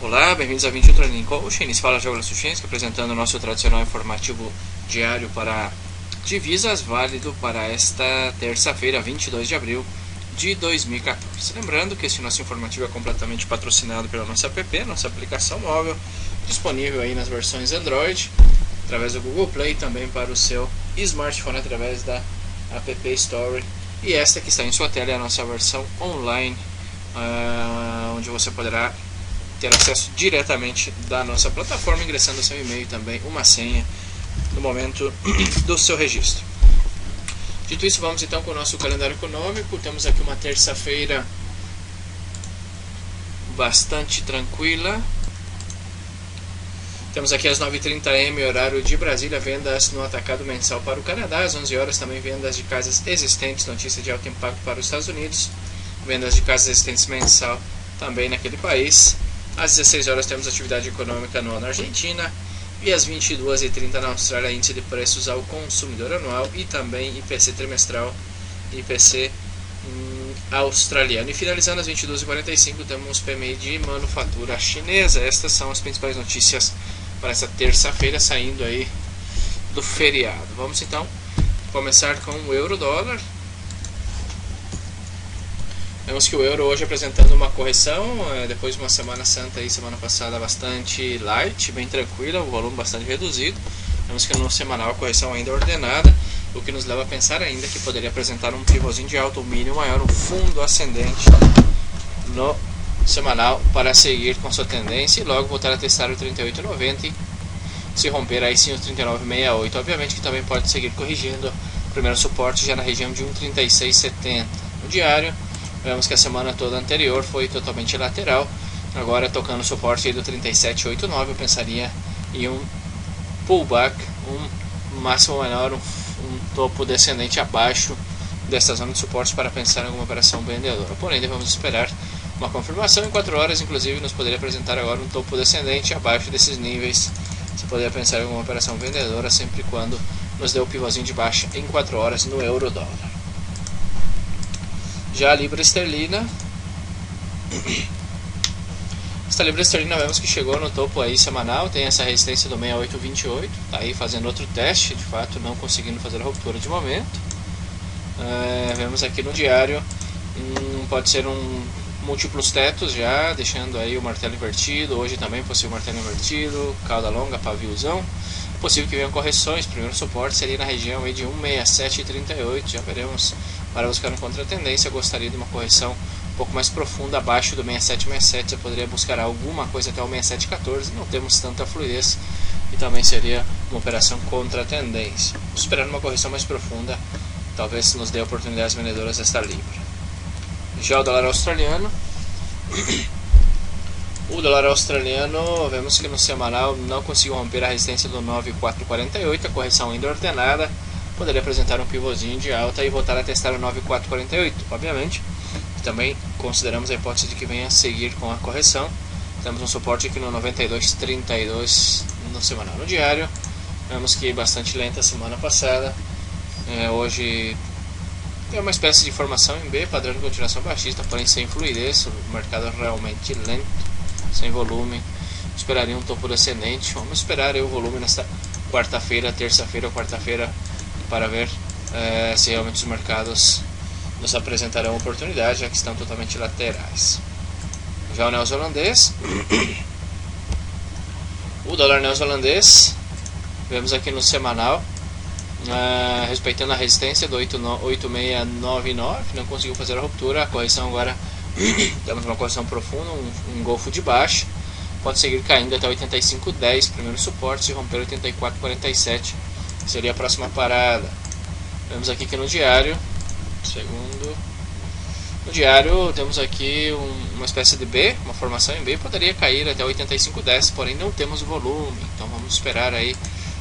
Olá, bem-vindos a 21 Training Coaching. Início fala Diogo Suchinski, apresentando o nosso tradicional informativo diário para divisas, válido para esta terça-feira, 22 de abril de 2014. Lembrando que esse nosso informativo é completamente patrocinado pela nossa app, nossa aplicação móvel, disponível aí nas versões Android, através do Google Play, também para o seu smartphone através da App Store. E esta que está em sua tela é a nossa versão online, onde você poderá ter acesso diretamente da nossa plataforma, ingressando seu e-mail e também uma senha no momento do seu registro. Dito isso, vamos então com o nosso calendário econômico. Temos aqui uma terça-feira bastante tranquila. Temos aqui às 9h30 am, horário de Brasília, vendas no atacado mensal para o Canadá. Às 11 horas também vendas de casas existentes, notícia de alto impacto para os Estados Unidos. Vendas de casas existentes mensal também naquele país. Às 16 horas temos atividade econômica anual na Argentina. E às 22h30 na Austrália, índice de preços ao consumidor anual e também IPC trimestral, IPC australiano. E finalizando às 22h45 temos PMI de manufatura chinesa. Estas são as principais notícias para essa terça-feira, saindo aí do feriado. Vamos então começar com o euro-dólar. Vemos que o euro hoje apresentando uma correção, depois de uma semana santa aí, semana passada bastante light, bem tranquila, o volume bastante reduzido. Vemos que no semanal a correção ainda é ordenada, o que nos leva a pensar ainda que poderia apresentar um pivôzinho de alto, mínimo maior, um fundo ascendente no semanal para seguir com sua tendência e logo voltar a testar o 38,90 e se romper aí sim o 39,68. Obviamente que também pode seguir corrigindo, o primeiro suporte já na região de 1,3670 no diário. Vemos que a semana toda anterior foi totalmente lateral, agora tocando o suporte aí do 37,89, eu pensaria em um pullback, um máximo menor, um topo descendente abaixo dessa zona de suporte para pensar em alguma operação vendedora. Porém, devemos esperar uma confirmação em 4 horas, inclusive nos poderia apresentar agora um topo descendente abaixo desses níveis. Você poderia pensar em alguma operação vendedora sempre quando nos dê o pivôzinho de baixa em 4 horas no euro-dólar. Já a libra esterlina, esta libra esterlina vemos que chegou no topo aí semanal, tem essa resistência do 68,28, está aí fazendo outro teste, de fato não conseguindo fazer a ruptura de momento. Vemos aqui no diário, pode ser múltiplos tetos já, deixando aí o martelo invertido, hoje também possível martelo invertido, cauda longa, paviozão. É possível que venham correções, primeiro suporte seria na região aí de 1,6738, já veremos. Para buscar uma contratendência, eu gostaria de uma correção um pouco mais profunda abaixo do 6767. Você poderia buscar alguma coisa até o 6714. Não temos tanta fluidez e também seria uma operação contra tendência. Esperando uma correção mais profunda, talvez nos dê oportunidades vendedoras desta libra. Já o dólar australiano. O dólar australiano, vemos que no semanal não conseguiu romper a resistência do 9,448. A correção ainda ordenada. Poderia apresentar um pivôzinho de alta e voltar a testar o 9,448. Obviamente, também consideramos a hipótese de que venha a seguir com a correção. Temos um suporte aqui no 92,32 no semanal. No diário, vemos que bastante lenta a semana passada. Hoje tem uma espécie de formação em B, padrão de continuação baixista, porém sem fluidez. O mercado é realmente lento, sem volume. Esperaria um topo descendente. Vamos esperar aí o volume nesta quarta-feira, terça-feira ou quarta-feira, para ver se realmente os mercados nos apresentarão oportunidade, já que estão totalmente laterais. Já o neozelandês, o dólar neozelandês, vemos aqui no semanal, respeitando a resistência do 8,699, não conseguiu fazer a ruptura, a correção agora, temos uma correção profunda, um golfo de baixa, pode seguir caindo até 85,10, primeiro suporte, se romper 84,47, seria a próxima parada. Vemos aqui que no diário, no diário temos aqui uma espécie de B, uma formação em B, poderia cair até 85,10, porém não temos volume, então vamos esperar aí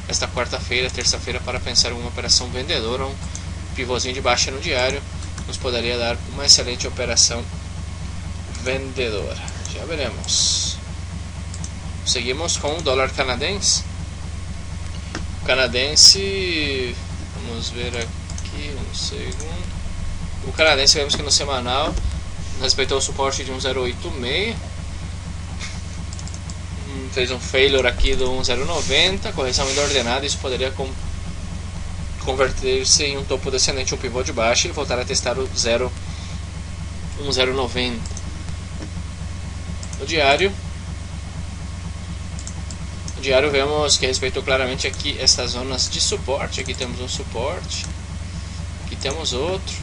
esta quarta-feira, terça-feira para pensar em uma operação vendedora, um pivôzinho de baixa no diário, nos poderia dar uma excelente operação vendedora. Já veremos. Seguimos com o dólar canadense. Canadense, vamos ver aqui um segundo. O canadense, vemos que no semanal respeitou o suporte de 1,086, fez um failure aqui do 1,090, correção ainda ordenada, isso poderia converter-se em um topo descendente, um pivô de baixa e voltar a testar o 1,090. No diário vemos que respeitou claramente aqui estas zonas de suporte. Aqui temos um suporte, aqui temos outro,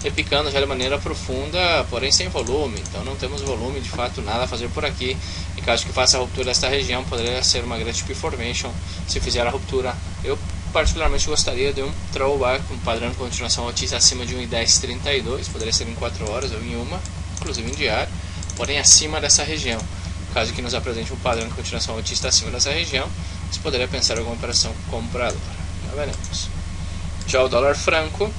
repicando já de maneira profunda, porém sem volume. Então não temos volume, de fato, nada a fazer por aqui. Em caso que faça a ruptura desta região, poderia ser uma grande P-formation se fizer a ruptura. Eu particularmente gostaria de um throwback, um padrão de continuação autista acima de 1,1032, poderia ser em 4 horas ou em uma, inclusive em diário, porém acima dessa região. Caso que nos apresente um padrão de continuação autista acima dessa região, você poderia pensar em alguma operação compradora. Já veremos. Já o dólar franco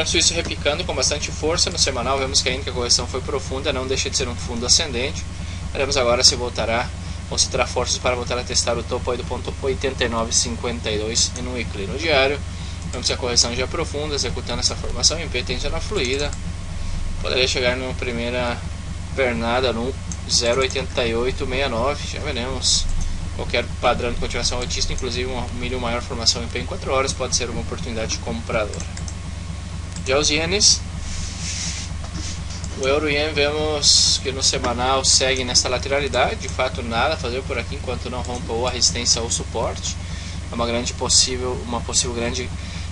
suíço repicando com bastante força. No semanal vemos que ainda que a correção foi profunda, não deixa de ser um fundo ascendente. Veremos agora se voltará ou se terá forças para voltar a testar o topo aí do ponto 89,52 no weekly. No diário vemos que a correção já é profunda, executando essa formação em P, tensional fluida. Poderia chegar numa primeira pernada no 0,8869. Já veremos. Qualquer padrão de continuação autista, inclusive uma milho maior formação em P em 4 horas, pode ser uma oportunidade compradora. Já os ienes, o euro-ien vemos que no semanal segue nessa lateralidade, de fato nada a fazer por aqui enquanto não rompa ou a resistência ou o suporte. É uma possível grande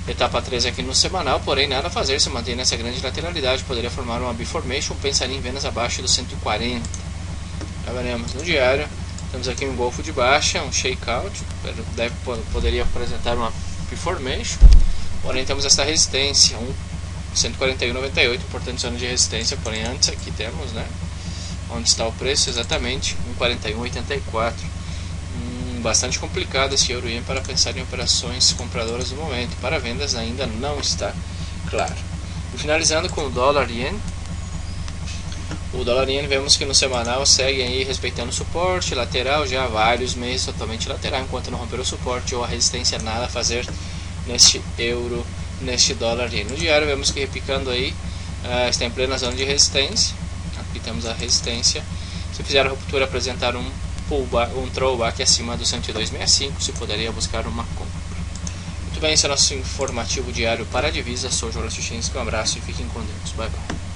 etapa 3 aqui no semanal, porém nada a fazer, se mantém nessa grande lateralidade, poderia formar uma B-formation, pensaria em vendas abaixo dos 140. Já veremos. No diário temos aqui um engolfo de baixa, um shakeout, poderia apresentar uma B-formation, porém temos essa resistência, 141,98, importante zona de resistência, porém antes aqui temos, né, onde está o preço exatamente, 141,84. Bastante complicado esse euro-ien para pensar em operações compradoras no momento. Para vendas ainda não está claro. E finalizando com o dólar-ien. O dólar-ien vemos que no semanal segue aí respeitando o suporte lateral já há vários meses, totalmente lateral, enquanto não romper o suporte ou a resistência, nada a fazer neste dólar-ien. No diário vemos que repicando aí, está em plena zona de resistência. Aqui temos a resistência. Se fizer a ruptura, apresentar um throwback acima do 102,65, se poderia buscar uma compra. Muito bem, esse é o nosso informativo diário para a divisa. Sou o Jonas Suchinski, um abraço e fiquem com Deus. Bye bye.